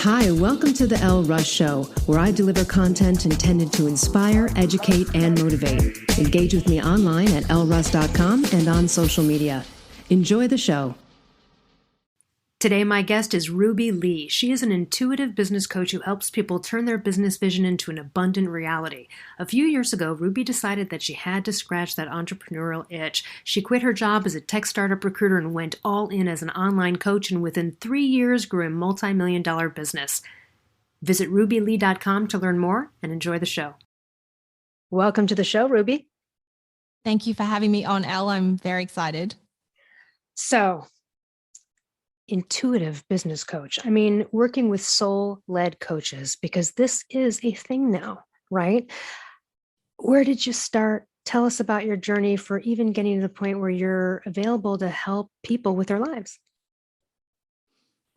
Hi, welcome to the Elle Russ Show, where I deliver content intended to inspire, educate, and motivate. Engage with me online at elleruss.com and on social media. Enjoy the show. Today, my guest is Ruby Lee. She is an intuitive business coach who helps people turn their business vision into an abundant reality. A few years ago, Ruby decided that she had to scratch that entrepreneurial itch. She quit her job as a tech startup recruiter and went all in as an online coach, and within 3 years grew a multi-million-dollar business. Visit rubylee.com to learn more and enjoy the show. Welcome to the show, Ruby. Thank you for having me on, Elle. I'm very excited. So, intuitive business coach. I mean, working with soul-led coaches, because this is a thing now, right? Where did you start? Tell us about your journey for even getting to the point where you're available to help people with their lives.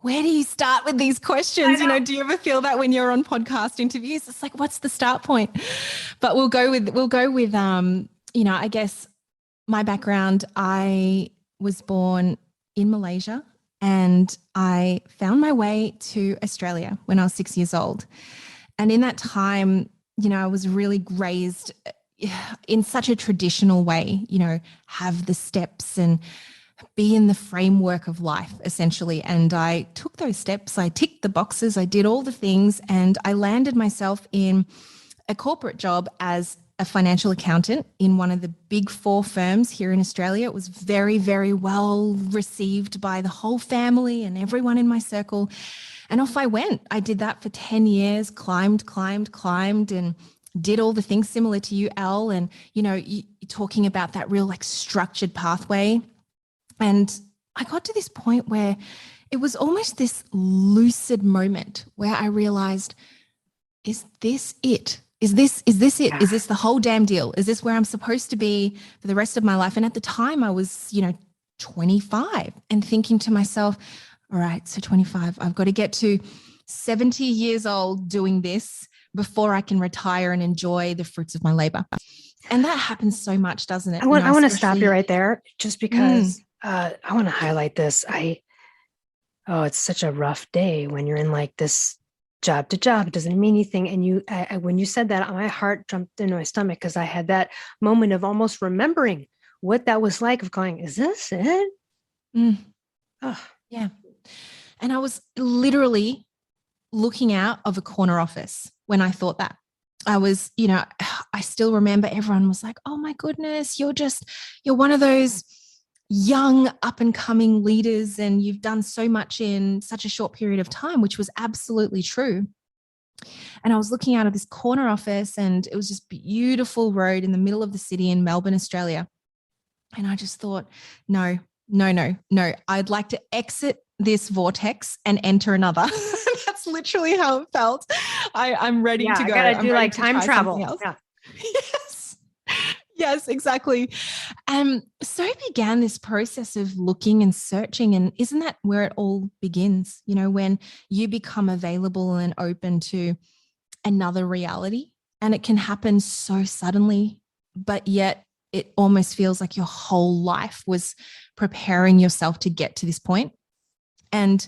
Where do you start with these questions? You know, do you ever feel that when you're on podcast interviews? It's like, what's the start point? But we'll go with, I guess my background, I was born in Malaysia. And I found my way to Australia when I was 6 years old. And in that time, I was really raised in such a traditional way, have the steps and be in the framework of life, essentially. And I took those steps, I ticked the boxes, I did all the things, and I landed myself in a corporate job as a financial accountant in one of the big 4 firms here in Australia. It was very, very well received by the whole family and everyone in my circle. And off I went. I did that for 10 years, climbed and did all the things similar to you, Elle. And, you're talking about that real structured pathway. And I got to this point where it was almost this lucid moment where I realized, is this it? Is this it? Yeah. Is this the whole damn deal? Is this where I'm supposed to be for the rest of my life? And at the time I was, 25 and thinking to myself, all right, so 25, I've got to get to 70 years old doing this before I can retire and enjoy the fruits of my labor. And that happens so much, doesn't it? I want to stop you right there just because I want to highlight this. It's such a rough day when you're in this job to job. It doesn't mean anything. And when you said that, my heart jumped into my stomach because I had that moment of almost remembering what that was like, of going, is this it? Oh, yeah. And I was literally looking out of a corner office when I thought that. I was, I still remember everyone was like, oh my goodness, you're one of those young up and coming leaders and you've done so much in such a short period of time, which was absolutely true. And I was looking out of this corner office and it was just beautiful road in the middle of the city in Melbourne, Australia. And I just thought, no. I'd like to exit this vortex and enter another. That's literally how it felt. I'm ready to go. I gotta do time travel. Yeah. Yes, exactly. So began this process of looking and searching. And isn't that where it all begins? When you become available and open to another reality, and it can happen so suddenly, but yet it almost feels like your whole life was preparing yourself to get to this point. And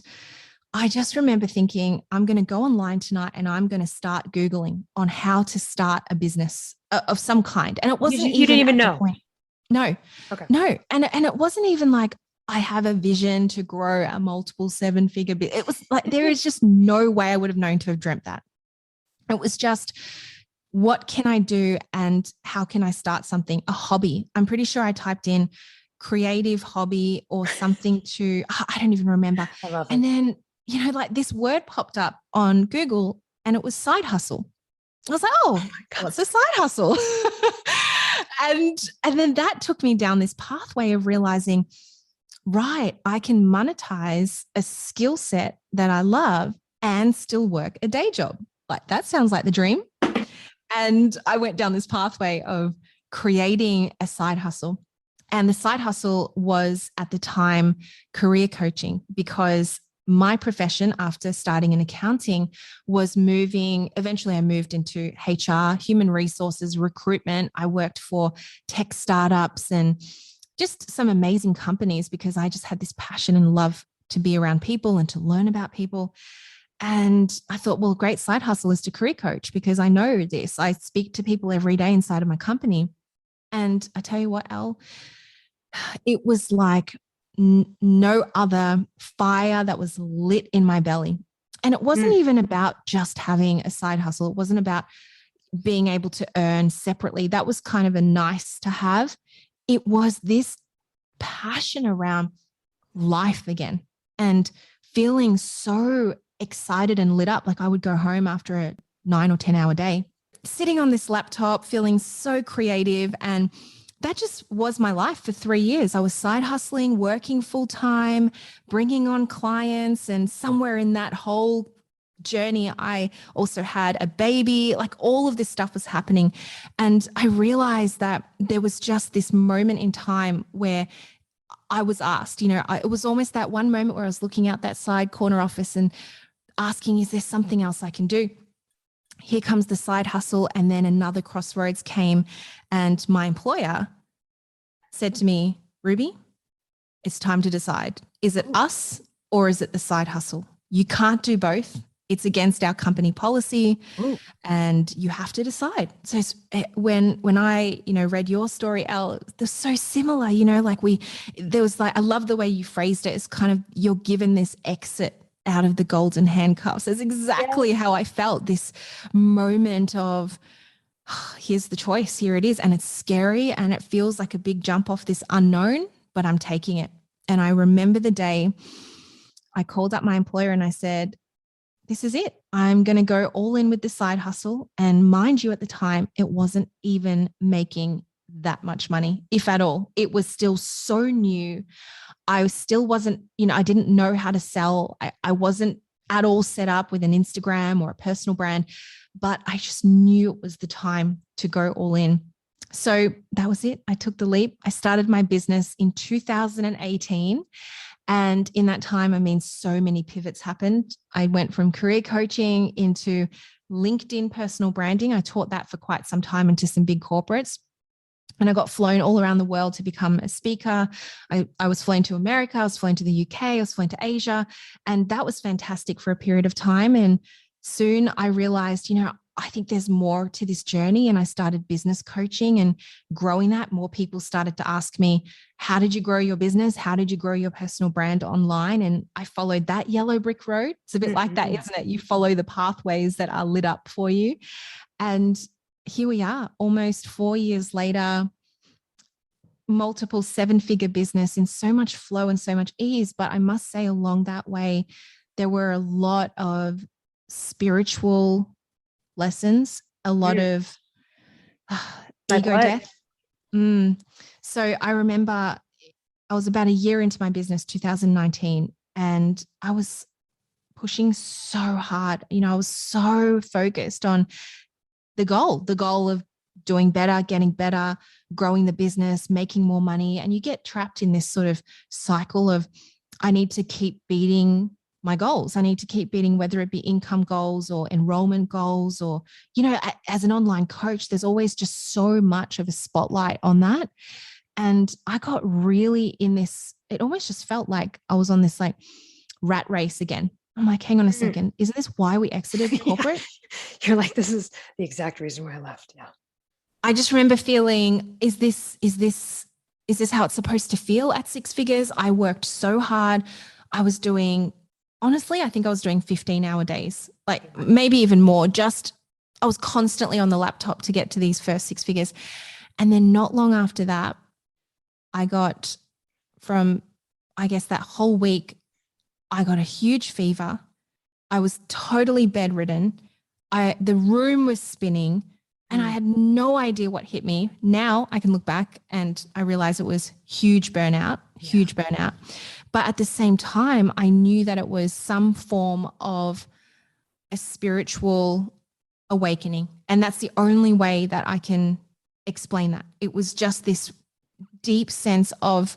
I just remember thinking, I'm going to go online tonight and I'm going to start Googling on how to start a business of some kind. And it wasn't you didn't even know. No. Okay. No. And it wasn't even like I have a vision to grow a multiple 7-figure business. It was like, there is just no way I would have known to have dreamt that. It was just, what can I do and how can I start something? A hobby. I'm pretty sure I typed in creative hobby or something I don't even remember. I love it. And then, this word popped up on Google and it was side hustle. I was like, oh my God, what's a side hustle? and then that took me down this pathway of realizing, right, I can monetize a skill set that I love and still work a day job. Like, that sounds like the dream. And I went down this pathway of creating a side hustle. And the side hustle was at the time career coaching, because my profession after starting in accounting was eventually I moved into HR, human resources, recruitment. I worked for tech startups and just some amazing companies because I just had this passion and love to be around people and to learn about people. And I thought, well, a great side hustle is to career coach because I know this. I speak to people every day inside of my company. And I tell you what, Elle, it was like no other fire that was lit in my belly. And it wasn't even about just having a side hustle. It wasn't about being able to earn separately. That was kind of a nice to have. It was this passion around life again and feeling so excited and lit up. Like I would go home after a 9 or 10 hour day, sitting on this laptop, feeling so creative. And that just was my life for 3 years. I was side hustling, working full time, bringing on clients. And somewhere in that whole journey, I also had a baby. Like all of this stuff was happening. And I realized that there was just this moment in time where I was asked, it was almost that one moment where I was looking out that side corner office and asking, is there something else I can do? Here comes the side hustle. And then another crossroads came, and my employer said to me, Ruby, it's time to decide. Is it us or is it the side hustle? You can't do both. It's against our company policy. Ooh. And you have to decide. So when I, read your story, Elle, they're so similar, I love the way you phrased it. It's kind of, you're given this exit out of the golden handcuffs. That's exactly how I felt, this moment of, here's the choice, here it is. And it's scary and it feels like a big jump off this unknown, but I'm taking it. And I remember the day I called up my employer and I said, this is it. I'm going to go all in with the side hustle. And mind you, at the time, it wasn't even making that much money, if at all. It was still so new. I still wasn't, I didn't know how to sell. I wasn't at all set up with an Instagram or a personal brand, but I just knew it was the time to go all in. So that was it. I took the leap. I started my business in 2018. And in that time, so many pivots happened. I went from career coaching into LinkedIn personal branding. I taught that for quite some time into some big corporates. And I got flown all around the world to become a speaker. I was flown to America. I was flown to the UK. I was flown to Asia. And that was fantastic for a period of time. And soon I realized, I think there's more to this journey. And I started business coaching and growing that. More people started to ask me, how did you grow your business? How did you grow your personal brand online? And I followed that yellow brick road. It's a bit like that, isn't it? You follow the pathways that are lit up for you. And here we are, almost 4 years later, multiple 7-figure business in so much flow and so much ease. But I must say, along that way, there were a lot of spiritual lessons, a lot of ego death. So I remember I was about a year into my business, 2019, and I was pushing so hard. I was so focused on the goal of doing better, getting better, growing the business, making more money. And you get trapped in this sort of cycle of, I need to keep beating my goals. I need to keep beating, whether it be income goals or enrollment goals, or, as an online coach, there's always just so much of a spotlight on that. And I got really in this, it almost just felt like I was on this like rat race again. I'm like, hang on a second. Isn't this why we exited corporate? You're like, this is the exact reason why I left. Yeah. I just remember feeling, is this how it's supposed to feel at 6 figures? I worked so hard. I was doing, honestly, I think I was doing 15-hour days, like maybe even more. I was constantly on the laptop to get to these first 6 figures. And then not long after that, I got from, I guess that whole week, I got a huge fever. I was totally bedridden. The room was spinning and I had no idea what hit me. Now I can look back and I realize it was huge burnout. But at the same time, I knew that it was some form of a spiritual awakening. And that's the only way that I can explain that. It was just this deep sense of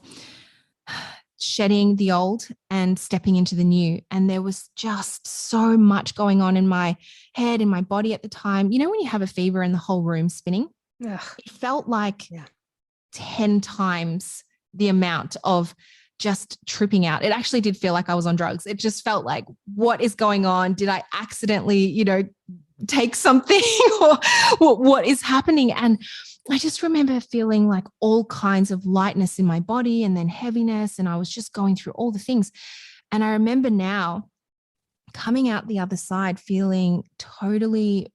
shedding the old and stepping into the new. And there was just so much going on in my head, in my body at the time. When you have a fever and the whole room spinning, it felt like 10 times the amount of just tripping out. It actually did feel like I was on drugs. It just felt like, what is going on? Did I accidentally, take something or what is happening? And I just remember feeling like all kinds of lightness in my body and then heaviness. And I was just going through all the things. And I remember now coming out the other side, feeling totally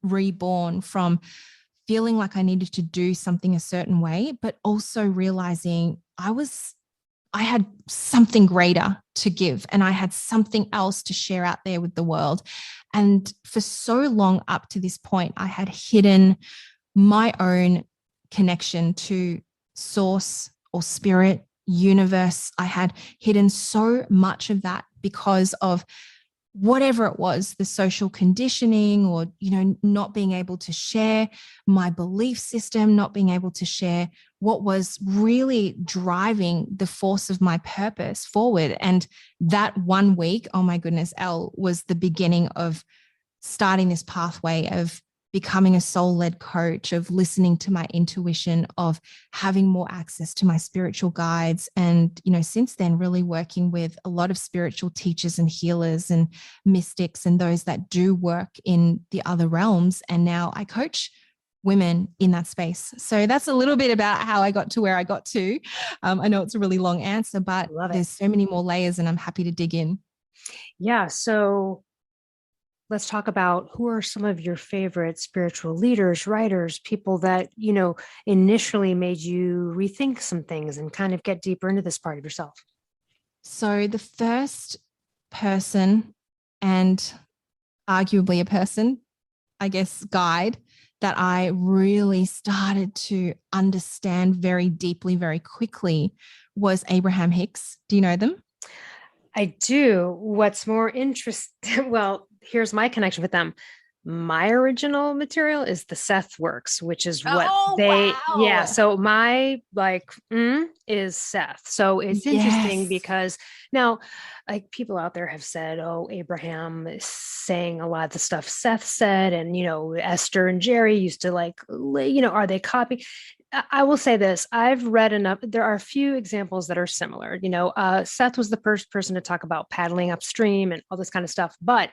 reborn from feeling like I needed to do something a certain way, but also realizing I had something greater to give and I had something else to share out there with the world. And for so long up to this point, I had hidden my own connection to source or spirit, universe. I had hidden so much of that because of whatever it was, the social conditioning or, not being able to share my belief system, not being able to share what was really driving the force of my purpose forward. And that 1 week, oh my goodness, Elle, was the beginning of starting this pathway of becoming a soul-led coach, of listening to my intuition, of having more access to my spiritual guides. And, since then, really working with a lot of spiritual teachers and healers and mystics and those that do work in the other realms. And now I coach women in that space. So that's a little bit about how I got to where I got to. I know it's a really long answer, but there's so many more layers and I'm happy to dig in. Yeah. So let's talk about who are some of your favorite spiritual leaders, writers, people that, initially made you rethink some things and kind of get deeper into this part of yourself. So the first person, and arguably a person, I guess, guide that I really started to understand very deeply, very quickly was Abraham Hicks. Do you know them? I do. What's more interesting, well, here's my connection with them. My original material is the Seth works, which is what wow. So my is Seth. So it's interesting because now like people out there have said, oh, Abraham is saying a lot of the stuff Seth said. And, Esther and Jerry used to are they copying? I will say this. I've read enough. There are a few examples that are similar. Seth was the first person to talk about paddling upstream and all this kind of stuff. But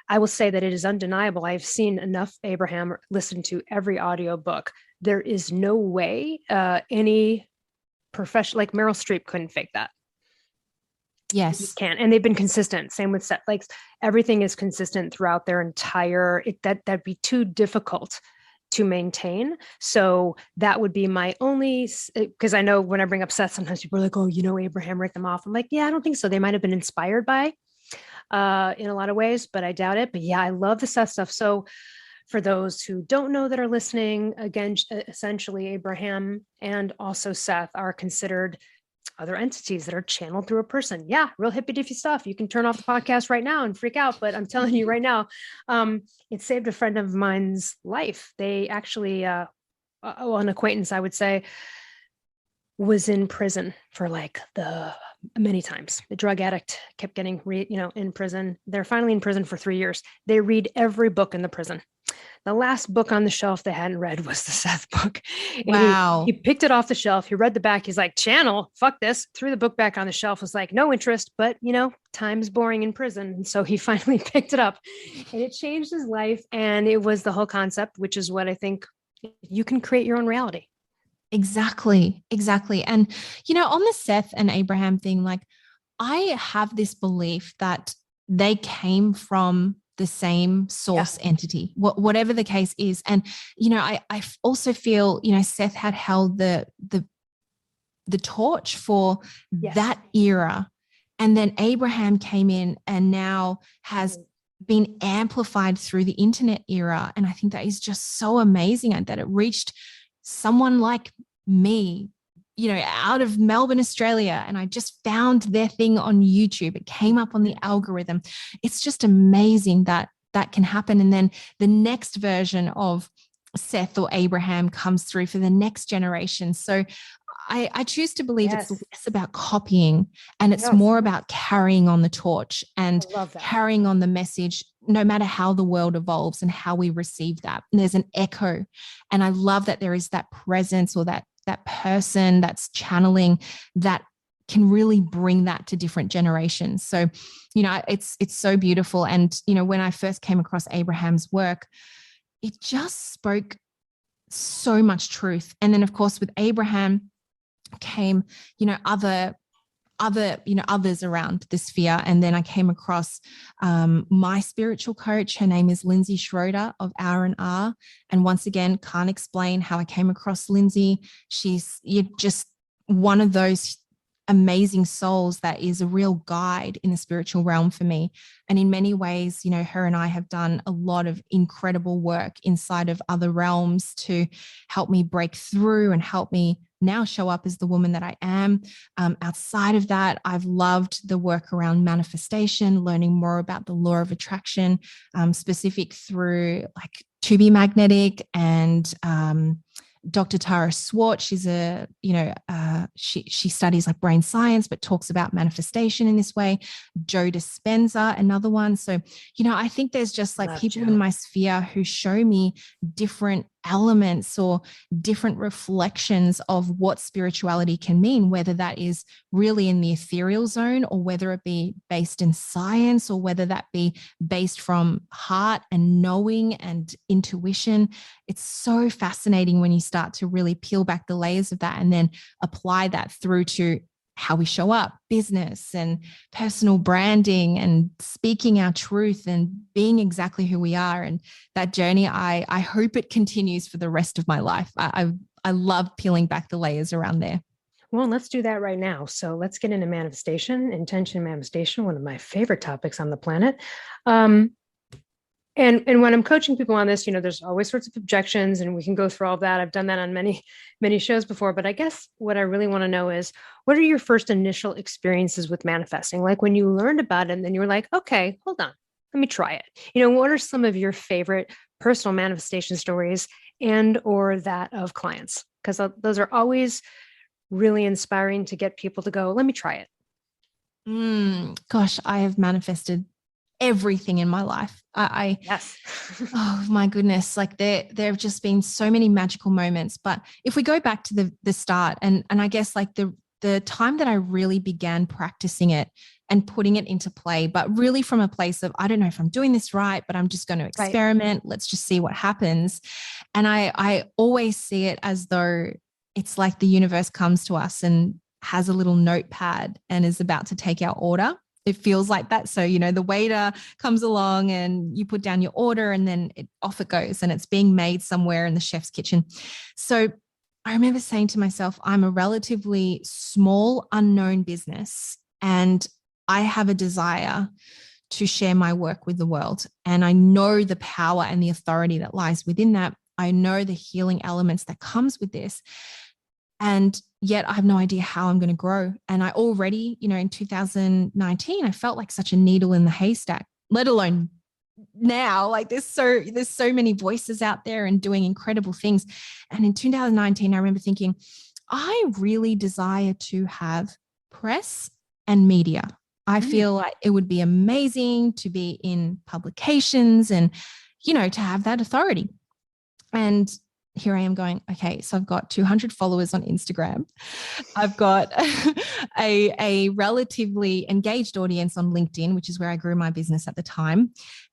I will say that it is undeniable. I've seen enough Abraham, listen to every audio book. There is no way any professional, like Meryl Streep couldn't fake that. Yes. You can't. And they've been consistent. Same with Seth. Like everything is consistent throughout their entire, that'd be too difficult to maintain. So that would be my only, because I know when I bring up Seth, sometimes people are like, oh, Abraham ripped them off. I'm like, yeah, I don't think so. They might've been inspired by in a lot of ways, but I doubt it. But yeah, I love the Seth stuff. So for those who don't know that are listening, again, essentially Abraham and also Seth are considered other entities that are channeled through a person. Yeah, real hippy dippy stuff. You can turn off the podcast right now and freak out, but I'm telling you right now, it saved a friend of mine's life. They actually, an acquaintance, I would say, was in prison for many times. The drug addict kept getting, in prison. They're finally in prison for 3 years. They read every book in the prison. The last book on the shelf they hadn't read was the Seth book. Wow. He picked it off the shelf. He read the back. He's like, channel, fuck this. Threw the book back on the shelf. Was like, no interest, but time's boring in prison. And so he finally picked it up and it changed his life. And it was the whole concept, which is what I think you can create your own reality. Exactly. And, on the Seth and Abraham thing, I have this belief that they came from the same source entity, whatever the case is. And, I also feel, Seth had held the torch for that era. And then Abraham came in and now has been amplified through the internet era. And I think that is just so amazing that it reached someone like me, out of Melbourne, Australia, and I just found their thing on YouTube. It came up on the algorithm. It's just amazing that can happen. And then the next version of Seth or Abraham comes through for the next generation. So I choose to believe it's less about copying and it's more about carrying on the torch and carrying on the message, no matter how the world evolves and how we receive that. And there's an echo. And I love that there is that presence or that that person that's channeling that can really bring that to different generations. So, it's so beautiful. And, when I first came across Abraham's work, it just spoke so much truth. And then of course with Abraham came, others around the sphere. And then I came across my spiritual coach. Her name is Lindsay Schroeder of R&R. And once again, can't explain how I came across Lindsay. She's just one of those amazing souls that is a real guide in the spiritual realm for me. And in many ways, her and I have done a lot of incredible work inside of other realms to help me break through and help me now show up as the woman that I am. Outside of that, I've loved the work around manifestation, learning more about the law of attraction, specific through like To Be Magnetic and Dr. Tara Swart. She's she studies like brain science, but talks about manifestation in this way. Joe Dispenza, another one. So, I think there's just like people in my sphere who show me different elements or different reflections of what spirituality can mean, whether that is really in the ethereal zone or whether it be based in science or whether that be based from heart and knowing and intuition. It's so fascinating when you start to really peel back the layers of that and then apply that through to how we show up, business and personal branding and speaking our truth and being exactly who we are. And that journey, I hope it continues for the rest of my life. I love peeling back the layers around there. Well, let's do that right now. So let's get into manifestation, intention manifestation, one of my favorite topics on the planet. And when I'm coaching people on this, there's always sorts of objections and we can go through all of that. I've done that on many, many shows before, but I guess what I really want to know is, what are your first initial experiences with manifesting? Like when you learned about it and then you were like, okay, hold on, let me try it. What are some of your favorite personal manifestation stories and or that of clients? Because those are always really inspiring to get people to go, let me try it. Gosh, I have manifested everything in my life. Yes. Oh my goodness. Like there have just been so many magical moments. But if we go back to the start and I guess like the time that I really began practicing it and putting it into play, but really from a place of, I don't know if I'm doing this right, but I'm just going to experiment. Right. Let's just see what happens. And I always see it as though it's like the universe comes to us and has a little notepad and is about to take our order. It feels like that. So, the waiter comes along and you put down your order and then off it goes and it's being made somewhere in the chef's kitchen. So I remember saying to myself, I'm a relatively small, unknown business and I have a desire to share my work with the world. And I know the power and the authority that lies within that. I know the healing elements that comes with this. And yet I have no idea how I'm going to grow. And I already, in 2019, I felt like such a needle in the haystack, let alone now. Like there's so many voices out there and doing incredible things. And in 2019, I remember thinking, I really desire to have press and media. I feel like it would be amazing to be in publications and, to have that authority. And here I am going, okay, so I've got 200 followers on Instagram. I've got a relatively engaged audience on LinkedIn, which is where I grew my business at the time.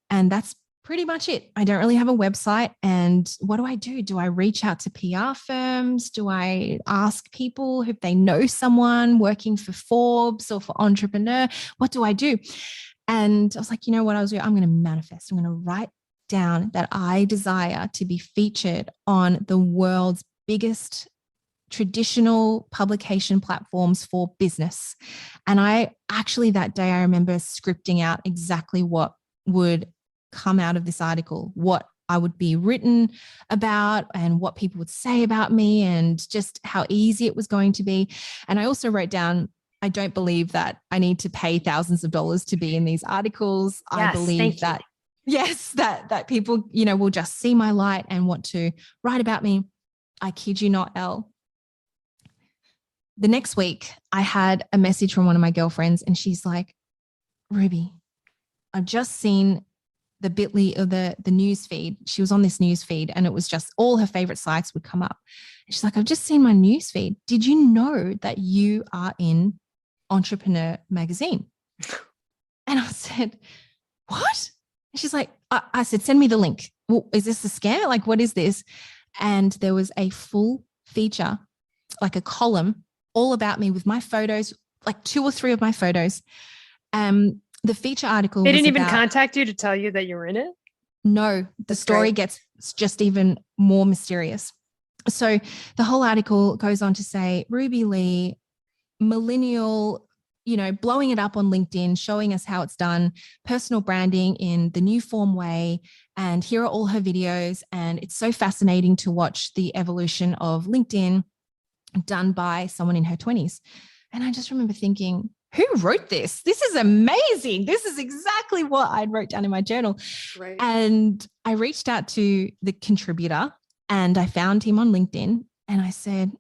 And that's pretty much it. I don't really have a website. And what do? Do I reach out to PR firms? Do I ask people if they know someone working for Forbes or for Entrepreneur? What do I do? And I was like, you know what I'll do? I'm going to manifest. I'm going to write down that I desire to be featured on the world's biggest traditional publication platforms for business. And I actually that day, I remember scripting out exactly what would come out of this article, what I would be written about and what people would say about me and just how easy it was going to be. And I also wrote down, I don't believe that I need to pay thousands of dollars to be in these articles. Yes, I believe that yes, that people, will just see my light and want to write about me. I kid you not, Elle. The next week, I had a message from one of my girlfriends and she's like, Ruby, I've just seen the Bitly or the news feed. She was on this news feed and it was just all her favorite sites would come up. And she's like, I've just seen my news feed. Did you know that you are in Entrepreneur magazine? And I said, what? And she's like, I said, send me the link. Well, is this a scam? Like, what is this? And there was a full feature, like a column all about me with my photos, like 2 or 3 of my photos. The feature article. They didn't even contact you to tell you that you were in it? No, the story gets just even more mysterious. So the whole article goes on to say, Ruby Lee, millennial, blowing it up on LinkedIn, showing us how it's done, personal branding in the new form way. And here are all her videos. And it's so fascinating to watch the evolution of LinkedIn done by someone in her 20s. And I just remember thinking, who wrote this? This is amazing. This is exactly what I wrote down in my journal. Right. And I reached out to the contributor and I found him on LinkedIn and I said,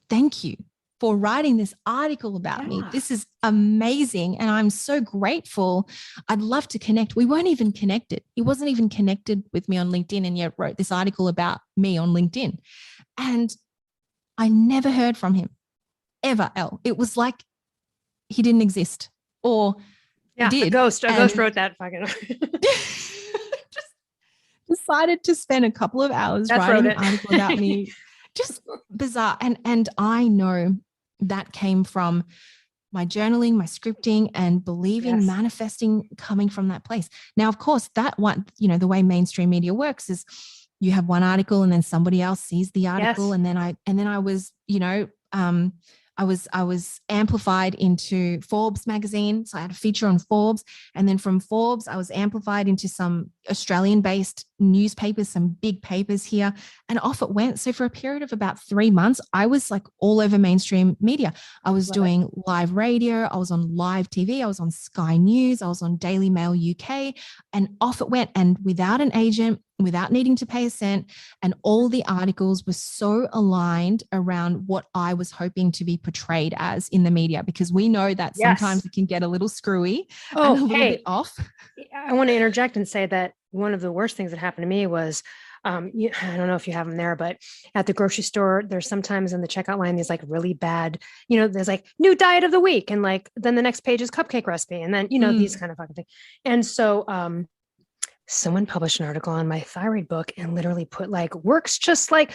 thank you for writing this article about me. This is amazing. And I'm so grateful. I'd love to connect. We weren't even connected. He wasn't even connected with me on LinkedIn and yet wrote this article about me on LinkedIn. And I never heard from him ever, Elle. It was like he didn't exist or did. A ghost wrote that fucking. Just decided to spend a couple of hours writing an article about me. Just bizarre. And I know that came from my journaling, my scripting, and believing, manifesting, coming from that place. Now, of course, that one, the way mainstream media works is you have one article and then somebody else sees the article. Yes. And then I was, I was amplified into Forbes magazine. So I had a feature on Forbes. And then from Forbes, I was amplified into some Australian-based newspapers, some big papers here, and off it went. So for a period of about 3 months, I was like all over mainstream media. I was doing live radio. I was on live TV. I was on Sky News. I was on Daily Mail UK, and off it went. And without an agent, without needing to pay a cent. And all the articles were so aligned around what I was hoping to be portrayed as in the media, because we know that sometimes it can get a little screwy and a little bit off. I want to interject and say that one of the worst things that happened to me was, I don't know if you have them there, but at the grocery store, there's sometimes in the checkout line, there's like really bad, there's like new diet of the week. And like, then the next page is cupcake recipe. And then, these kind of fucking things. And so, someone published an article on my thyroid book and literally put like works just like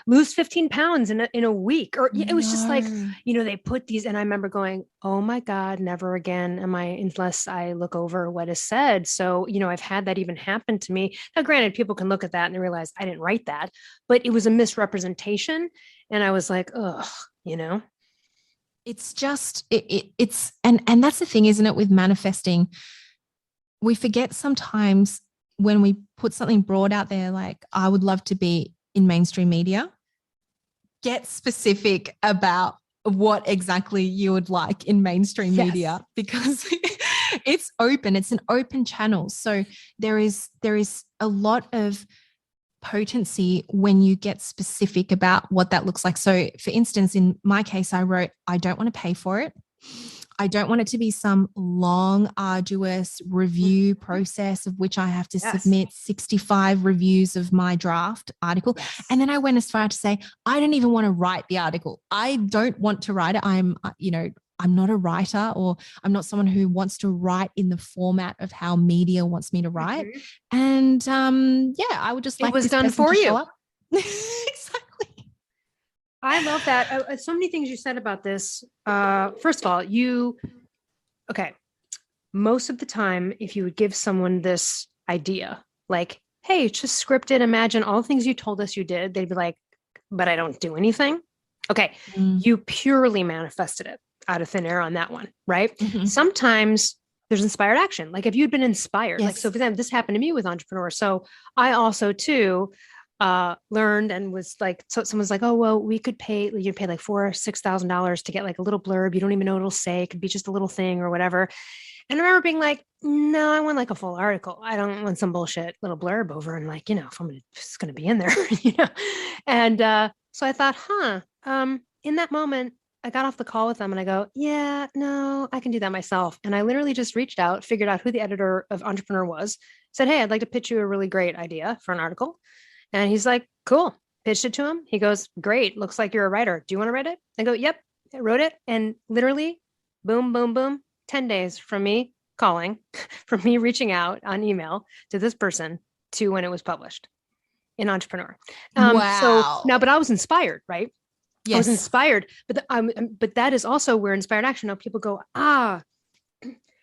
lose 15 pounds in a week, or it was just like, they put these, and I remember going, oh my God, never again am I, unless I look over what is said. So, I've had that even happen to me. Now, granted, people can look at that and they realize I didn't write that, but it was a misrepresentation. And I was like, ugh, it's just, it's, and that's the thing, isn't it? With manifesting, we forget sometimes when we put something broad out there, like I would love to be in mainstream media, get specific about what exactly you would like in mainstream media, because it's open. It's an open channel. So there is a lot of potency when you get specific about what that looks like. So for instance, in my case, I wrote, I don't want to pay for it. I don't want it to be some long, arduous review process of which I have to submit 65 reviews of my draft article. Yes. And then I went as far to say, I don't even want to write the article. I don't want to write it. I'm not a writer, or I'm not someone who wants to write in the format of how media wants me to write. Mm-hmm. And I would just like it was done for you. Exactly. I love that. So many things you said about this. First of all, most of the time, if you would give someone this idea, like, hey, it's just scripted, imagine all the things you told us you did, they'd be like, but I don't do anything. Okay. You purely manifested it out of thin air on that one, right? Mm-hmm. Sometimes there's inspired action. Like if you'd been inspired, like, so for them, this happened to me with Entrepreneur. So I also too, learned and was like, so someone's like, oh, well, you'd pay like $4,000 or $6,000 to get like a little blurb. You don't even know what it'll say. It could be just a little thing or whatever. And I remember being like, no, I want like a full article. I don't want some bullshit little blurb over. And like, if it's going to be in there, And, so I thought, in that moment, I got off the call with them and I go, yeah, no, I can do that myself. And I literally just reached out, figured out who the editor of Entrepreneur was, said, hey, I'd like to pitch you a really great idea for an article. And he's like, cool. Pitched it to him. He goes, great. Looks like you're a writer. Do you want to write it? I go, yep. I wrote it. And literally, boom, boom, boom, 10 days from me calling, from me reaching out on email to this person to when it was published in Entrepreneur. Wow. So now, but I was inspired, right? Yes. I was inspired, but that is also where inspired action. Now people go,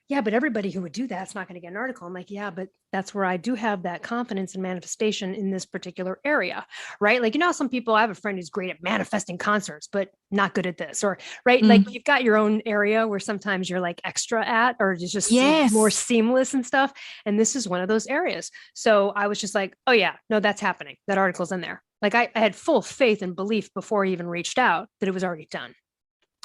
yeah, but everybody who would do that's not going to get an article. I'm like, yeah, but that's where I do have that confidence and manifestation in this particular area, right? Like, some people, I have a friend who's great at manifesting concerts, but not good at this, or right. Like you've got your own area where sometimes you're like extra at, or it's just more seamless and stuff. And this is one of those areas. So I was just like, oh yeah, no, that's happening. That article's in there. Like I had full faith and belief before I even reached out that it was already done.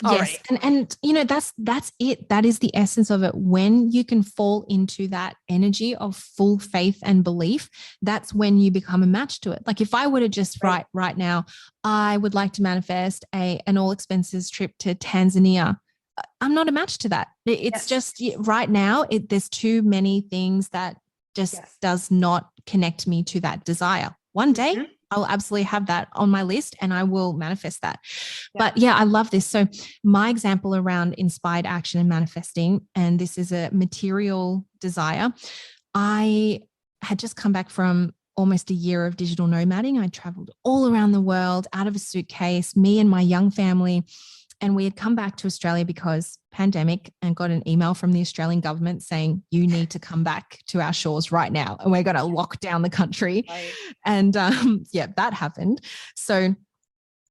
Yes. And that's it. That is the essence of it. When you can fall into that energy of full faith and belief, that's when you become a match to it. Like if I were to just write right now, I would like to manifest an all expenses trip to Tanzania. I'm not a match to that. It's just right now, there's too many things that just does not connect me to that desire. One day, I'll absolutely have that on my list and I will manifest that. But I love this. So my example around inspired action and manifesting, and this is a material desire. I had just come back from almost a year of digital nomading. I traveled all around the world out of a suitcase, me and my young family. And we had come back to Australia because pandemic, and got an email from the Australian government saying, you need to come back to our shores right now. And we're going to lock down the country. Right. And that happened. So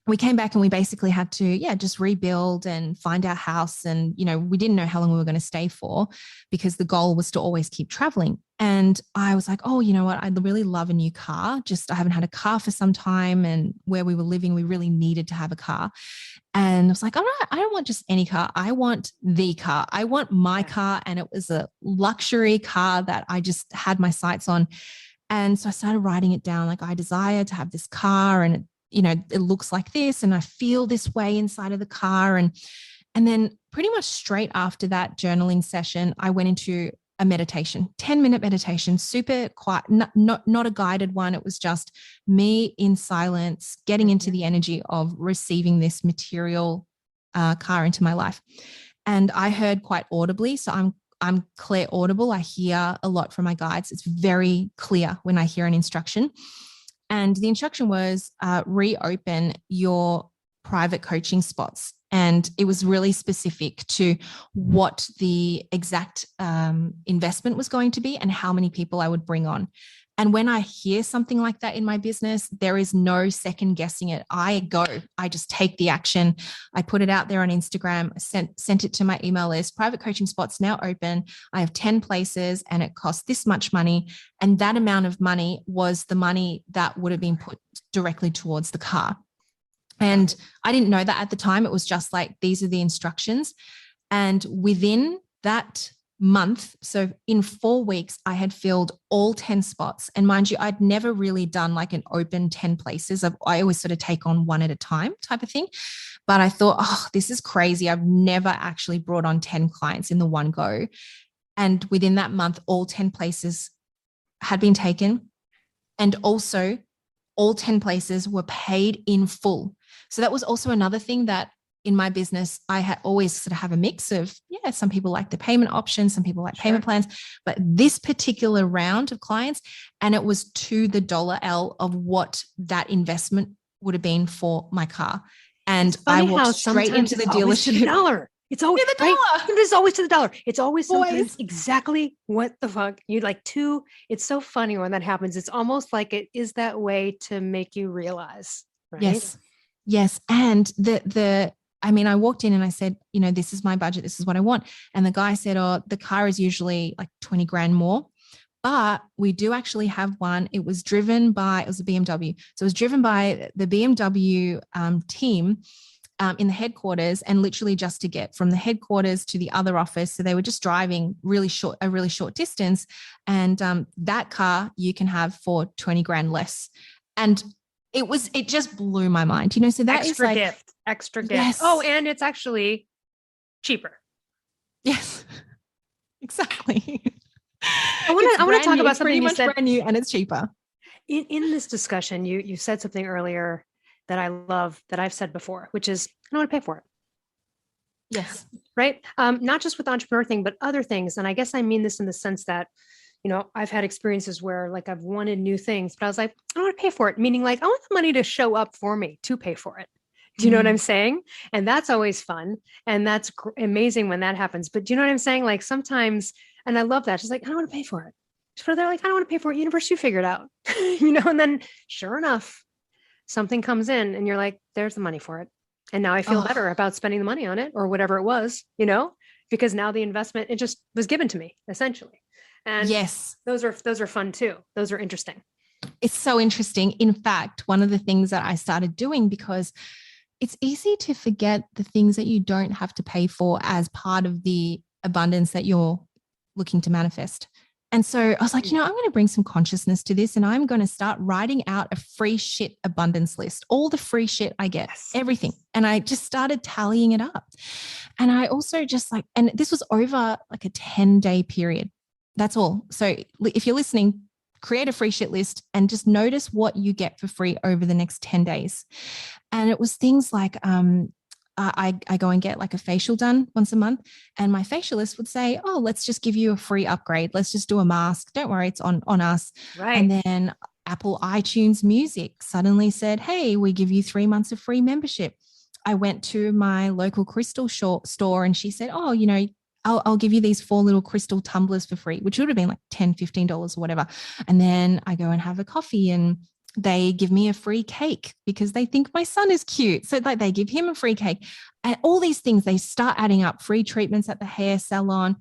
we came back and we basically had to, just rebuild and find our house. And, we didn't know how long we were going to stay for because the goal was to always keep traveling. And I was like, oh, you know what? I'd really love a new car. I haven't had a car for some time. And where we were living, we really needed to have a car. And I was like, all right, I don't want just any car. I want the car. I want my car. And it was a luxury car that I just had my sights on. And so I started writing it down. Like I desire to have this car and it looks like this and I feel this way inside of the car. And then pretty much straight after that journaling session, I went into a meditation, 10-minute meditation, super quiet, not a guided one. It was just me in silence, getting into the energy of receiving this material car into my life. And I heard quite audibly. So I'm clear audible. I hear a lot from my guides. It's very clear when I hear an instruction. And the instruction was reopen your private coaching spots. And it was really specific to what the exact investment was going to be and how many people I would bring on. And when I hear something like that in my business, there is no second guessing it. I just take the action. I put it out there on Instagram, sent it to my email list. Private coaching spots now open. I have 10 places and it costs this much money. And that amount of money was the money that would have been put directly towards the car. And I didn't know that at the time. It was just like, these are the instructions. And within that month, so in 4 weeks, I had filled all 10 spots. And mind you, I'd never really done like an open 10 places. I always sort of take on one at a time type of thing. But I thought, oh, this is crazy. I've never actually brought on 10 clients in the one go. And within that month, all 10 places had been taken. And also all 10 places were paid in full. So that was also another thing that in my business, I had always sort of have a mix of, some people like the payment options, some people like payment plans, but this particular round of clients, and it was to the dollar L of what that investment would have been for my car. And I walked straight into the dealership. It's always the dollar. Right? It is always to the dollar. It's always sometimes exactly what the fuck you like to. It's so funny when that happens. It's almost like it is that way to make you realize. Right? Yes. And I walked in and I said, this is my budget. This is what I want. And the guy said, oh, the car is usually like 20 grand more, but we do actually have one. It was a BMW. So it was driven by the BMW team in the headquarters, and literally just to get from the headquarters to the other office. So they were just driving a really short distance. And that car you can have for 20 grand less. And it just blew my mind, so that extra is like, gift. extra gift. Yes. Oh, and it's actually cheaper. Yes, exactly. I want to talk about something you said. Brand new, and it's cheaper. In this discussion, you said something earlier that I love that I've said before, which is I don't want to pay for it. Yes. Right. Not just with the entrepreneur thing, but other things. And I guess I mean this in the sense that, I've had experiences where like I've wanted new things, but I was like, I don't want to pay for it. Meaning like I want the money to show up for me to pay for it. Do you know what I'm saying? And that's always fun. And that's amazing when that happens. But do you know what I'm saying? Like sometimes, and I love that. She's like, I don't want to pay for it. So they're like, I don't want to pay for it. Universe, you figure it out. And then sure enough, something comes in and you're like, there's the money for it. And now I feel better about spending the money on it or whatever it was, because now the investment, it just was given to me essentially. And yes, those are fun too. Those are interesting. It's so interesting. In fact, one of the things that I started doing, because it's easy to forget the things that you don't have to pay for as part of the abundance that you're looking to manifest. And so I was like, I'm going to bring some consciousness to this, and I'm going to start writing out a free shit abundance list, all the free shit I get, everything. And I just started tallying it up. And I also just and this was over like a 10-day period. That's all. So if you're listening, create a free shit list and just notice what you get for free over the next 10 days. And it was things like, I go and get like a facial done once a month, and my facialist would say, oh, let's just give you a free upgrade. Let's just do a mask. Don't worry, it's on us. Right. And then Apple iTunes Music suddenly said, hey, we give you 3 months of free membership. I went to my local crystal store and she said, oh, I'll give you these 4 little crystal tumblers for free, which would have been like $10, $15 or whatever. And then I go and have a coffee and they give me a free cake because they think my son is cute. So like they give him a free cake, and all these things, they start adding up. Free treatments at the hair salon.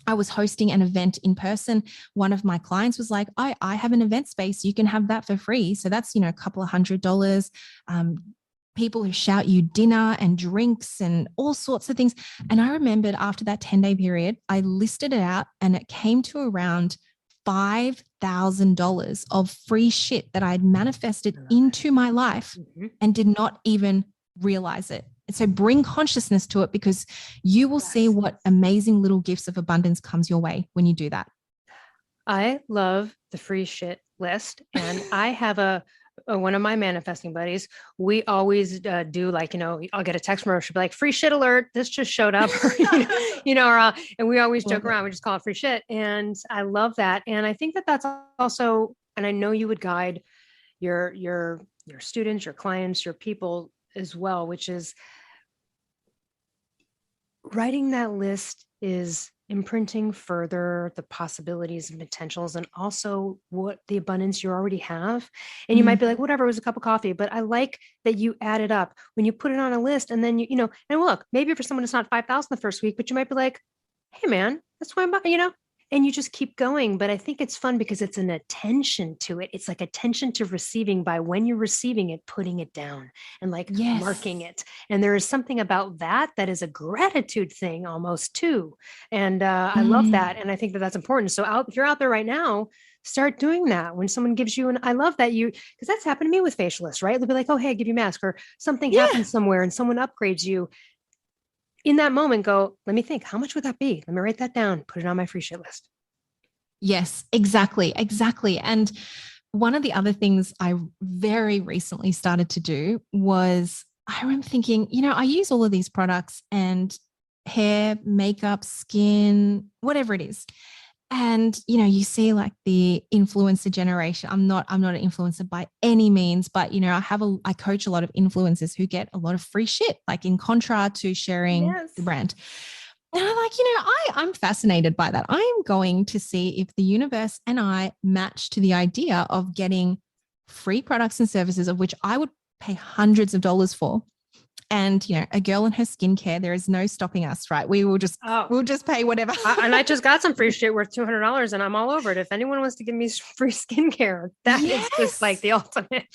I was hosting an event in person. One of my clients was like, I have an event space. You can have that for free. So that's, a couple of $100. People who shout you dinner and drinks and all sorts of things. And I remembered after that 10-day period, I listed it out and it came to around $5,000 of free shit that I'd manifested into my life and did not even realize it. And so bring consciousness to it, because you will see what amazing little gifts of abundance comes your way when you do that. I love the free shit list. And I have one of my manifesting buddies, we always do like, I'll get a text from her. She'll be like, free shit alert. This just showed up, and we always joke around. We just call it free shit. And I love that. And I think that that's also, and I know you would guide your students, your clients, your people as well, which is writing that list is imprinting further the possibilities and potentials, and also what the abundance you already have. And you might be like, whatever, it was a cup of coffee, but I like that you add it up when you put it on a list. And then and look, maybe for someone it's not 5,000 the first week, but you might be like, hey man, that's why I'm, and you just keep going. But I think it's fun because it's an attention to it. It's like attention to receiving by when you're receiving it, putting it down and marking it. And there is something about that is a gratitude thing almost too. And I love that. And I think that that's important. So if you're out there right now, start doing that. When someone gives you, I love that because that's happened to me with facialists, right? They'll be like, oh, hey, I give you a mask, or something happens somewhere and someone upgrades you. In that moment, go, let me think, how much would that be? Let me write that down, put it on my free shit list. Yes, exactly. And one of the other things I very recently started to do was, I remember thinking, I use all of these products and hair, makeup, skin, whatever it is. And, you see like the influencer generation. I'm not an influencer by any means, but, I coach a lot of influencers who get a lot of free shit, like in contra to sharing the brand. And I'm like, I'm fascinated by that. I'm going to see if the universe and I match to the idea of getting free products and services of which I would pay hundreds of dollars for. And, a girl in her skincare, there is no stopping us, right? We will just, we'll just pay whatever. And I just got some free shit worth $200 and I'm all over it. If anyone wants to give me free skincare, that is just like the ultimate.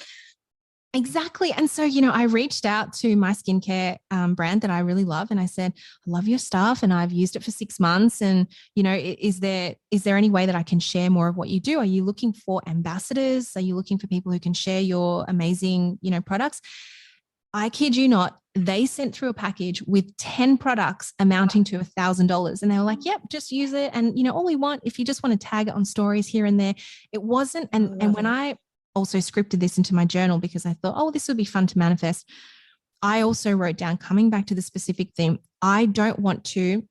Exactly. And so, I reached out to my skincare brand that I really love. And I said, I love your stuff and I've used it for 6 months. And, is there any way that I can share more of what you do? Are you looking for ambassadors? Are you looking for people who can share your amazing, products? I kid you not, they sent through a package with 10 products amounting to $1,000. And they were like, yep, just use it. And, all we want, if you just want to tag it on stories here and there, it wasn't. And when I also scripted this into my journal, because I thought, oh, this would be fun to manifest, I also wrote down, coming back to the specific theme, I don't want to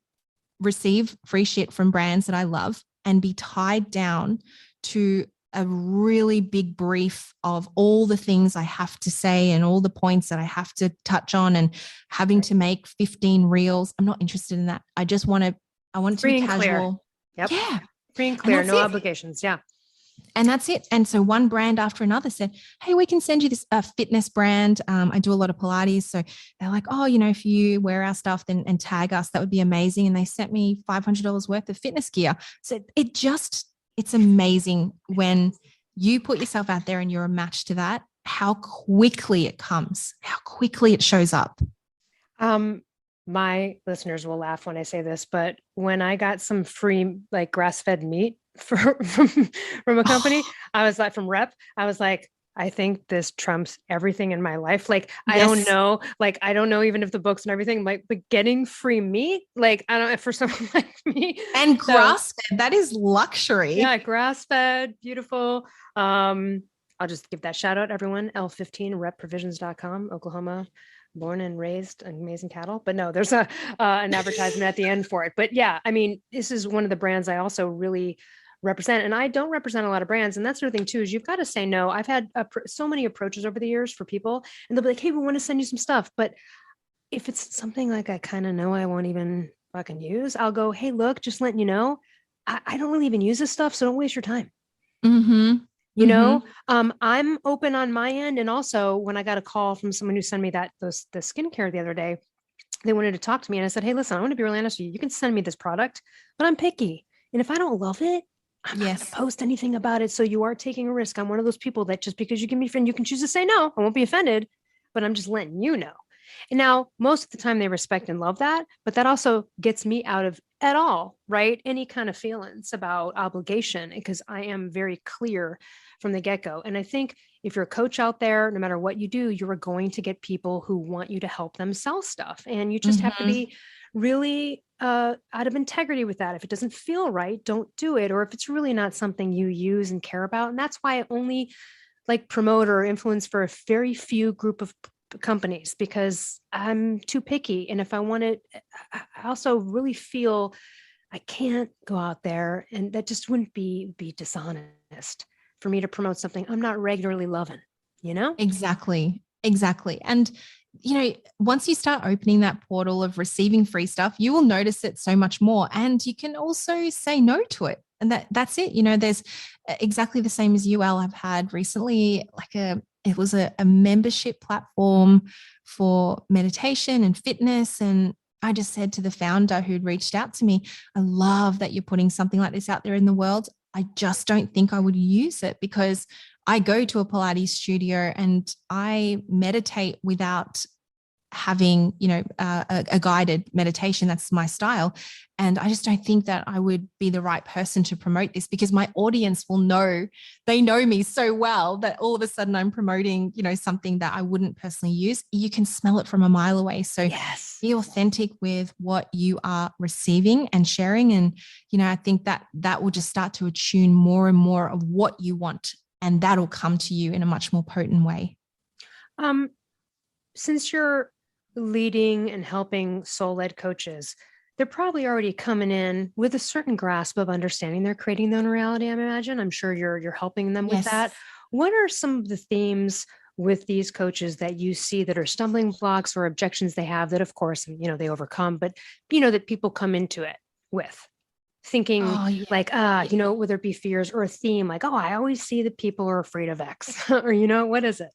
receive free shit from brands that I love and be tied down to a really big brief of all the things I have to say and all the points that I have to touch on and having to make 15 reels. I'm not interested in that. I want it to be casual. Yep. Yeah. Free and clear, no obligations. Yeah. And that's it. And so one brand after another said, hey, we can send you this fitness brand. I do a lot of Pilates. So they're like, oh, if you wear our stuff and tag us, that would be amazing. And they sent me $500 worth of fitness gear. So it's amazing when you put yourself out there and you're a match to that, how quickly it comes, how quickly it shows up. My listeners will laugh when I say this, but when I got some free grass-fed meat from a company, I was like, from Rep, I was like, I think this trumps everything in my life. I don't know. I don't know even if the books and everything, but getting free meat, I don't know, for someone like me. And grass-fed, that is luxury. Yeah, grass-fed, beautiful. I'll just give that shout out, everyone. L15, repprovisions.com, Oklahoma, born and raised amazing cattle. But no, there's an advertisement at the end for it. But yeah, I mean, this is one of the brands I also really represent, and I don't represent a lot of brands. And that's the other thing too, is you've got to say no. I've had so many approaches over the years for people, and they'll be like, hey, we want to send you some stuff. But if it's something I kind of know I won't even fucking use, I'll go, hey, look, just letting you know, I don't really even use this stuff. So don't waste your time. Mm-hmm. I'm open on my end. And also when I got a call from someone who sent me the skincare the other day, they wanted to talk to me. And I said, hey, listen, I want to be really honest with you. You can send me this product, but I'm picky. And if I don't love it, I'm not going to post anything about it. So you are taking a risk. I'm one of those people that just because you give me a friend, you can choose to say no. I won't be offended, but I'm just letting you know. And now most of the time they respect and love that, but that also gets me out of at all, right? Any kind of feelings about obligation, because I am very clear from the get-go. And I think if you're a coach out there, no matter what you do, you're going to get people who want you to help them sell stuff. And you just have to be really out of integrity with that. If it doesn't feel right, don't do it. Or if it's really not something you use and care about. And that's why I only promote or influence for a very few group of companies, because I'm too picky. And if I want it, I also really feel I can't go out there, and that just wouldn't be dishonest for me to promote something I'm not regularly loving, Exactly. And, once you start opening that portal of receiving free stuff, you will notice it so much more. And you can also say no to it. And that's it. There's exactly the same as you, Elle. I've had recently it was a membership platform for meditation and fitness. And I just said to the founder who'd reached out to me, I love that you're putting something like this out there in the world. I just don't think I would use it, because I go to a Pilates studio and I meditate without having, a guided meditation. That's my style. And I just don't think that I would be the right person to promote this, because my audience will know, they know me so well that all of a sudden I'm promoting, something that I wouldn't personally use. You can smell it from a mile away. So be authentic with what you are receiving and sharing. And, I think that will just start to attune more and more of what you want, and that'll come to you in a much more potent way. Since you're leading and helping soul-led coaches, they're probably already coming in with a certain grasp of understanding they're creating their own reality. I imagine. I'm sure you're helping them with that. What are some of the themes with these coaches that you see that are stumbling blocks or objections they have that, of course, they overcome, but that people come into it with thinking whether it be fears or a theme, I always see that people are afraid of X or, what is it?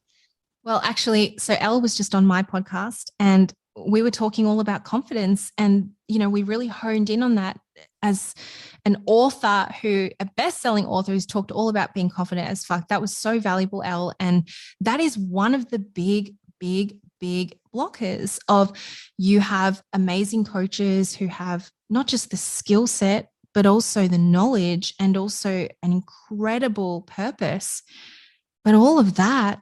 Well, actually, so Elle was just on my podcast and we were talking all about confidence, and, we really honed in on that as an author a best-selling author who's talked all about being confident as fuck. That was so valuable, Elle. And that is one of the big blockers of, you have amazing coaches who have not just the skill set, but also the knowledge and also an incredible purpose. But all of that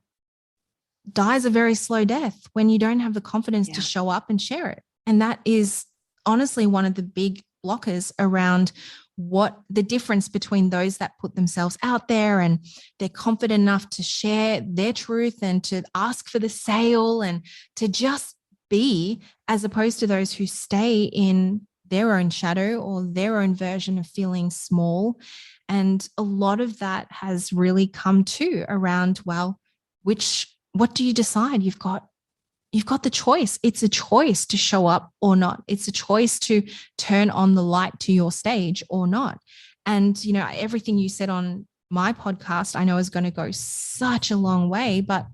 dies a very slow death when you don't have the confidence to show up and share it. And that is honestly one of the big blockers around what the difference between those that put themselves out there and they're confident enough to share their truth and to ask for the sale and to just be, as opposed to those who stay in their own shadow or their own version of feeling small. And a lot of that has really come to around, well, what do you decide? You've got the choice. It's a choice to show up or not. It's a choice to turn on the light to your stage or not. And, everything you said on my podcast, I know is going to go such a long way, but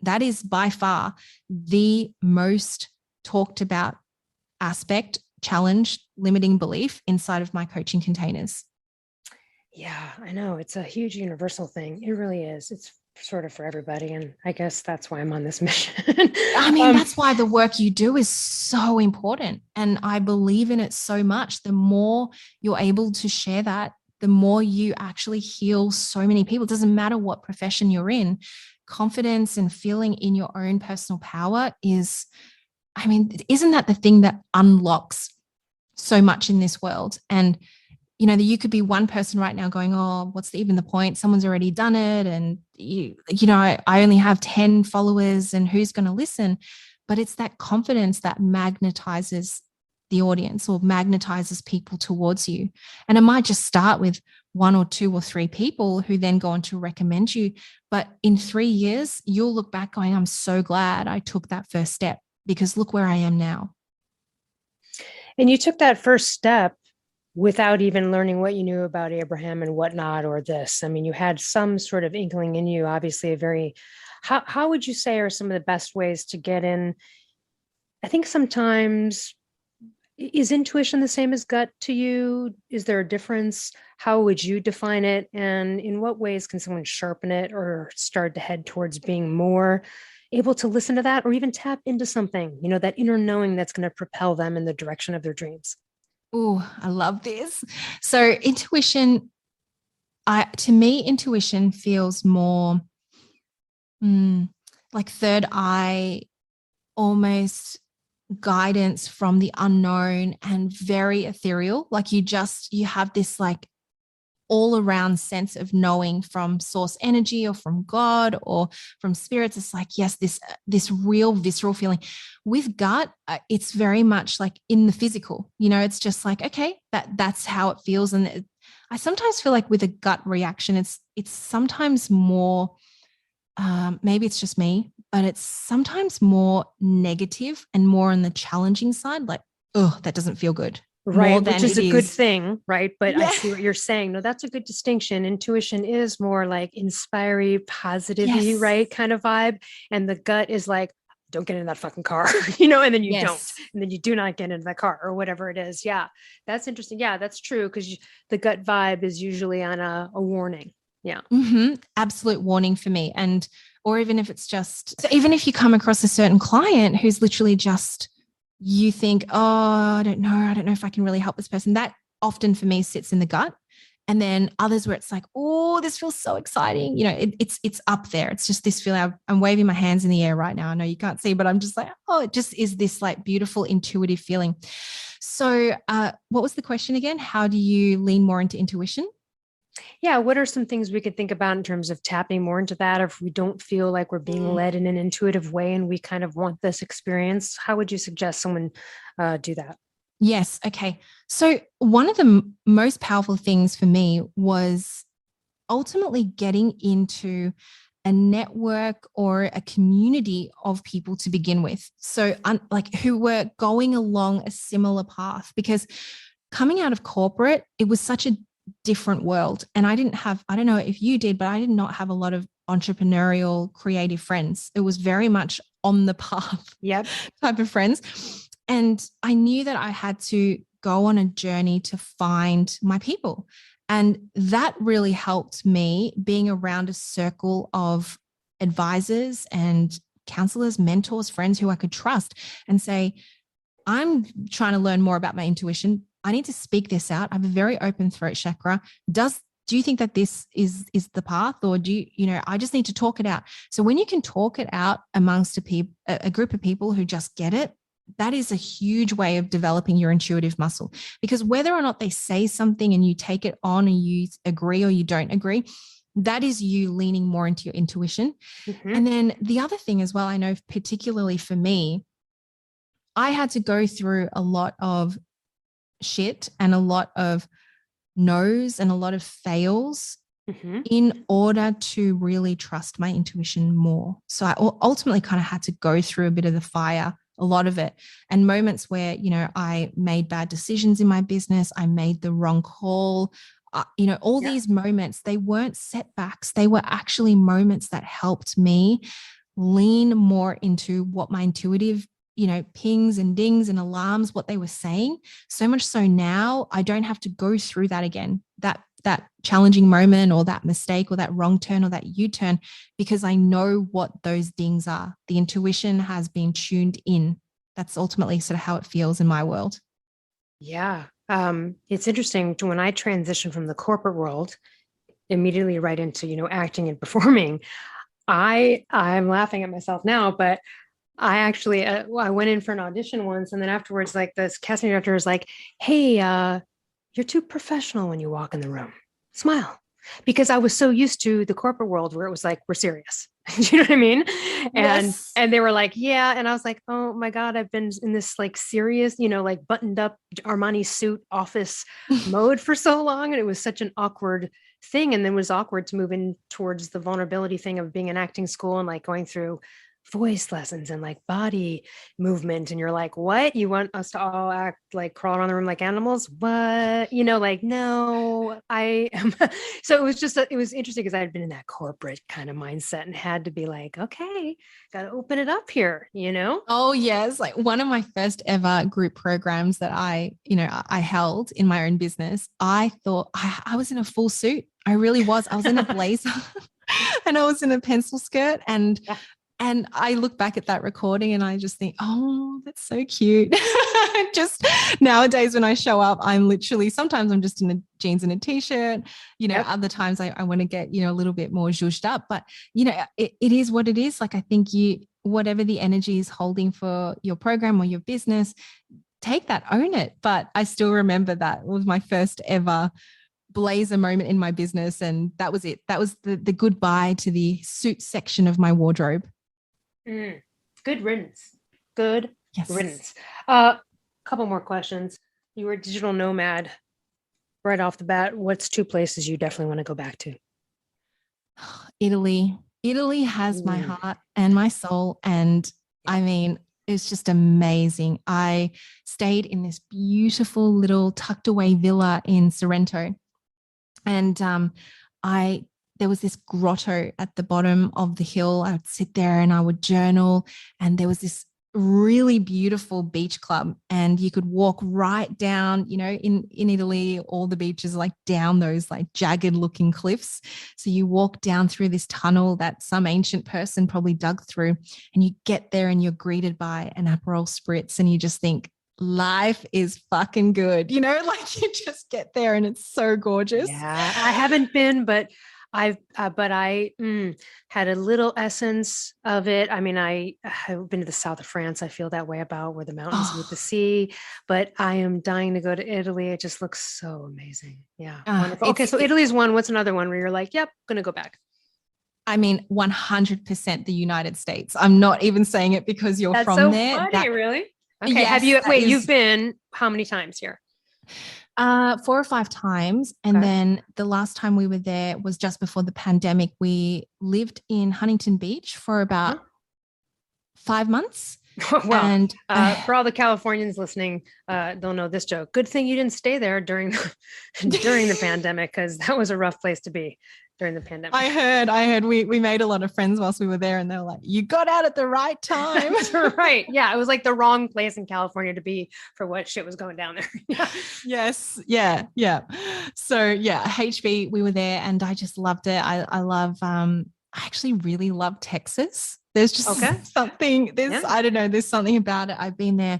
that is by far the most talked about aspect, challenge, limiting belief inside of my coaching containers. Yeah, I know. It's a huge universal thing. It really is. It's sort of for everybody. And I guess that's why I'm on this mission. I mean, that's why the work you do is so important. And I believe in it so much. The more you're able to share that, the more you actually heal so many people. It doesn't matter what profession you're in. Confidence and feeling in your own personal power isn't that the thing that unlocks so much in this world? And you could be one person right now going, oh, what's even the point? Someone's already done it. And, I only have 10 followers and who's going to listen? But it's that confidence that magnetizes the audience or magnetizes people towards you. And it might just start with 1 or 2 or 3 people who then go on to recommend you. But in 3 years, you'll look back going, I'm so glad I took that first step because look where I am now. And you took that first step without even learning what you knew about Abraham and whatnot, or this. I mean, you had some sort of inkling in you, obviously how would you say are some of the best ways to get in? I think sometimes, is intuition the same as gut to you? Is there a difference? How would you define it? And in what ways can someone sharpen it or start to head towards being more able to listen to that or even tap into something, that inner knowing that's going to propel them in the direction of their dreams? Oh, I love this. So intuition, to me, intuition feels more like third eye, almost guidance from the unknown and very ethereal. Like you have this like all around sense of knowing from source energy or from God or from spirits. It's like, yes, this real visceral feeling. With gut, it's very much like in the physical, it's just like, okay, that's how it feels. And I sometimes feel like with a gut reaction, it's sometimes more, maybe it's just me, but it's sometimes more negative and more on the challenging side. Like, oh, that doesn't feel good. Right, which is a good thing, right? But I see what you're saying. No, that's a good distinction. Intuition is more like inspiring, positive, right, kind of vibe. And the gut is like, don't get in that fucking car, and then you don't. And then you do not get into that car or whatever it is. Yeah, that's interesting. Yeah, that's true because the gut vibe is usually on a warning. Yeah. Mm-hmm. Absolute warning for me. Or even if it's just, so even if you come across a certain client who's literally just, you think, oh, I don't know if I can really help this person. That often for me sits in the gut. And then others where it's like, oh, this feels so exciting. It's up there. It's just this feeling. I'm waving my hands in the air right now. I know you can't see, but I'm just like, oh, it just is this like beautiful intuitive feeling. So what was the question again? How do you lean more into intuition? Yeah. What are some things we could think about in terms of tapping more into that? Or if we don't feel like we're being led in an intuitive way and we kind of want this experience, how would you suggest someone do that? Yes. Okay. So one of the most powerful things for me was ultimately getting into a network or a community of people to begin with. So like who were going along a similar path, because coming out of corporate, it was such a different world. And I don't know if you did, but I did not have a lot of entrepreneurial, creative friends. It was very much on the path type of friends. And I knew that I had to go on a journey to find my people. And that really helped me being around a circle of advisors and counselors, mentors, friends who I could trust and say, I'm trying to learn more about my intuition. I need to speak this out. I have a very open throat chakra. Does do you think that this is the path, or do you, I just need to talk it out. So when you can talk it out amongst a group of people who just get it, that is a huge way of developing your intuitive muscle, because whether or not they say something and you take it on and you agree or you don't agree, that is you leaning more into your intuition. Mm-hmm. And then the other thing as well, I know particularly for me, I had to go through a lot of shit and a lot of no's and a lot of fails mm-hmm. in order to really trust my intuition more. So I ultimately kind of had to go through a bit of the fire, a lot of it, and moments where, I made bad decisions in my business. I made the wrong call. All these moments, they weren't setbacks. They were actually moments that helped me lean more into what my intuitive pings and dings and alarms, what they were saying. So much so now I don't have to go through that again, that challenging moment or that mistake or that wrong turn or that U-turn, because I know what those dings are. The intuition has been tuned in. That's ultimately sort of how it feels in my world. Yeah. It's interesting when I transitioned from the corporate world immediately right into, acting and performing. I'm laughing at myself now, but I actually, I went in for an audition once, and then afterwards, like this casting director is like, "Hey, you're too professional when you walk in the room. Smile." Because I was so used to the corporate world where it was like, we're serious. You know what I mean? And they were like, yeah. And I was like, oh my God, I've been in this like serious, like buttoned up Armani suit office mode for so long. And it was such an awkward thing. And then it was awkward to move in towards the vulnerability thing of being in acting school and like going through voice lessons and like body movement. And you're like, what? You want us to all act like crawl around the room like animals? What? Like, no, I am. So it was just, it was interesting because I'd been in that corporate kind of mindset and had to be like, okay, got to open it up here, Oh yes. Like one of my first ever group programs that I held in my own business, I thought I was in a full suit. I really was. I was in a blazer and I was in a pencil skirt and I look back at that recording and I just think, oh, that's so cute. Just nowadays when I show up, I'm literally, sometimes I'm just in the jeans and a t-shirt, other times I want to get, a little bit more zhuzhed up, but it is what it is. Like, I think whatever the energy is holding for your program or your business, take that, own it. But I still remember that was my first ever blazer moment in my business. And that was it. That was the goodbye to the suit section of my wardrobe. Good riddance. Good riddance. Couple more questions. You were a digital nomad right off the bat. What's 2 places you definitely want to go back to? Italy. Italy has my heart and my soul. And I mean, it's just amazing. I stayed in this beautiful little tucked away villa in Sorrento. And there was this grotto at the bottom of the hill. I would sit there and I would journal, and there was this really beautiful beach club, and you could walk right down, in Italy, all the beaches are like down those like jagged looking cliffs. So you walk down through this tunnel that some ancient person probably dug through, and you get there and you're greeted by an Aperol Spritz, and you just think, life is fucking good. Like you just get there and it's so gorgeous. Yeah, I haven't been, but I had a little essence of it. I mean, I've been to the south of France. I feel that way about where the mountains meet the sea, but I am dying to go to Italy. It just looks so amazing. Yeah. Wonderful. Okay. So Italy's one. What's another one where you're like, yep, going to go back? I mean, 100% the United States. I'm not even saying it because you're from so there. Funny, really? Okay. Yes, you've been how many times here? 4 or 5 times. And then the last time we were there was just before the pandemic. We lived in Huntington Beach for about 5 months. Well, and for all the Californians listening, don't know this joke. Good thing you didn't stay there during the pandemic, because that was a rough place to be during the pandemic. I heard we made a lot of friends whilst we were there, and they were like, you got out at the right time. Right. Yeah. It was like the wrong place in California to be for what shit was going down there. Yes. Yeah. Yeah. So yeah, HB, we were there and I just loved it. I love, I actually really love Texas. There's just something, I don't know, there's something about it. I've been there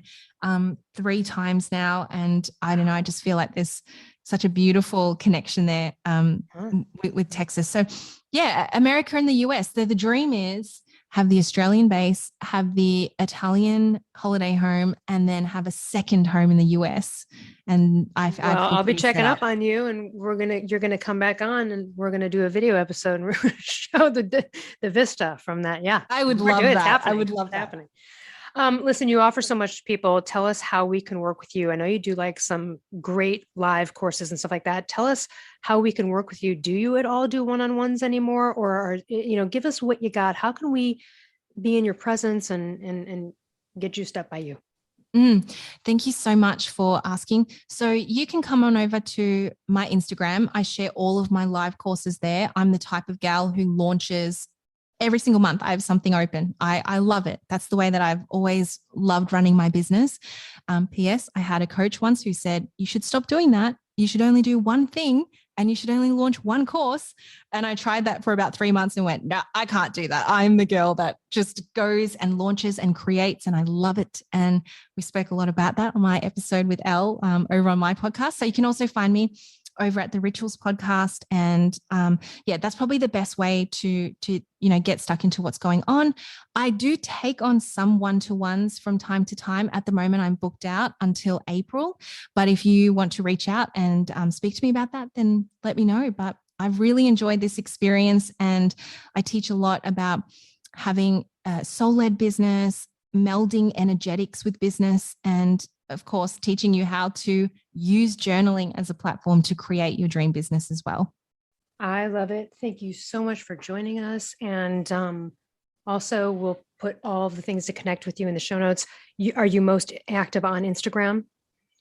3 times now, and I don't know, I just feel like there's such a beautiful connection there with Texas. So yeah, America and the US, the dream is have the Australian base, have the Italian holiday home, and then have a second home in the US. And I'll be checking up on you, and you're gonna come back on, and we're gonna do a video episode, and we're gonna show the vista from that. Yeah, I would love that. I would love that happening. Listen, you offer so much to people. Tell us how we can work with you. I know you do like some great live courses and stuff like that. Tell us how we can work with you. Do you at all do one-on-ones anymore? Or, give us what you got. How can we be in your presence and get juiced up by you? Thank you so much for asking. So you can come on over to my Instagram. I share all of my live courses there. I'm the type of gal who launches every single month. I have something open. I love it. That's the way that I've always loved running my business. P.S. I had a coach once who said, you should stop doing that. You should only do one thing and you should only launch one course. And I tried that for about 3 months and went, no, I can't do that. I'm the girl that just goes and launches and creates, and I love it. And we spoke a lot about that on my episode with Elle over on my podcast. So you can also find me over at the Rituals podcast. And that's probably the best way to get stuck into what's going on. I do take on some one-to-ones from time to time. At the moment, I'm booked out until April. But if you want to reach out and speak to me about that, then let me know. But I've really enjoyed this experience, and I teach a lot about having a soul-led business, melding energetics with business, and of course, teaching you how to use journaling as a platform to create your dream business as well. I love it. Thank you so much for joining us. And also, we'll put all of the things to connect with you in the show notes. Are you most active on Instagram?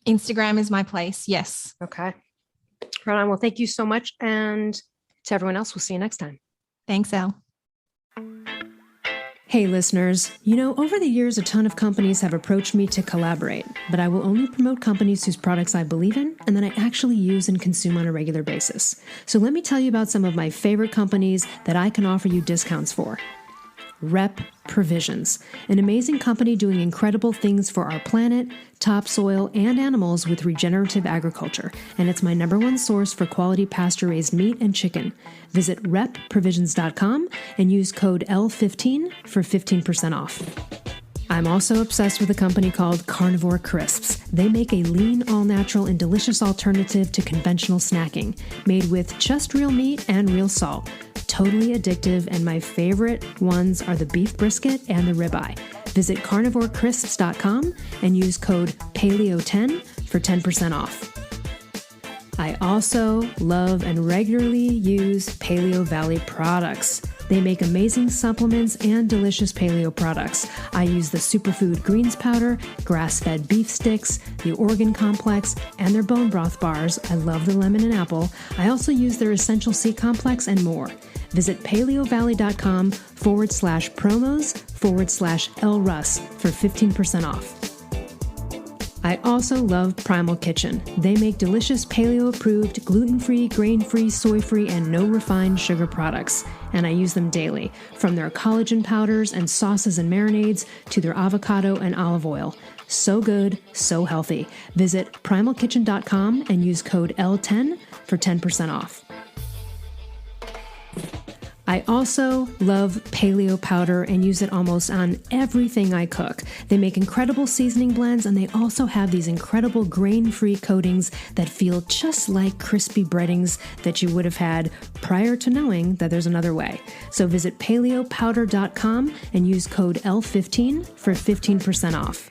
Instagram is my place. Yes. Okay. Right on. Well, thank you so much. And to everyone else, we'll see you next time. Thanks, Elle. Hey listeners, over the years, a ton of companies have approached me to collaborate, but I will only promote companies whose products I believe in and that I actually use and consume on a regular basis. So let me tell you about some of my favorite companies that I can offer you discounts for. Rep Provisions, an amazing company doing incredible things for our planet, topsoil, and animals with regenerative agriculture. And it's my #1 source for quality pasture-raised meat and chicken. Visit repprovisions.com and use code L15 for 15% off. I'm also obsessed with a company called Carnivore Crisps. They make a lean, all-natural, and delicious alternative to conventional snacking, made with just real meat and real salt. Totally addictive, and my favorite ones are the beef brisket and the ribeye. Visit carnivorecrisps.com and use code PALEO10 for 10% off. I also love and regularly use Paleo Valley products. They make amazing supplements and delicious paleo products. I use the superfood greens powder, grass-fed beef sticks, the organ complex, and their bone broth bars. I love the lemon and apple. I also use their essential C complex and more. Visit paleovalley.com/promos/Elle Russ for 15% off. I also love Primal Kitchen. They make delicious paleo-approved, gluten-free, grain-free, soy-free, and no refined sugar products. And I use them daily, from their collagen powders and sauces and marinades to their avocado and olive oil. So good, so healthy. Visit primalkitchen.com and use code L10 for 10% off. I also love paleo powder and use it almost on everything I cook. They make incredible seasoning blends, and they also have these incredible grain-free coatings that feel just like crispy breadings that you would have had prior to knowing that there's another way. So visit paleopowder.com and use code L15 for 15% off.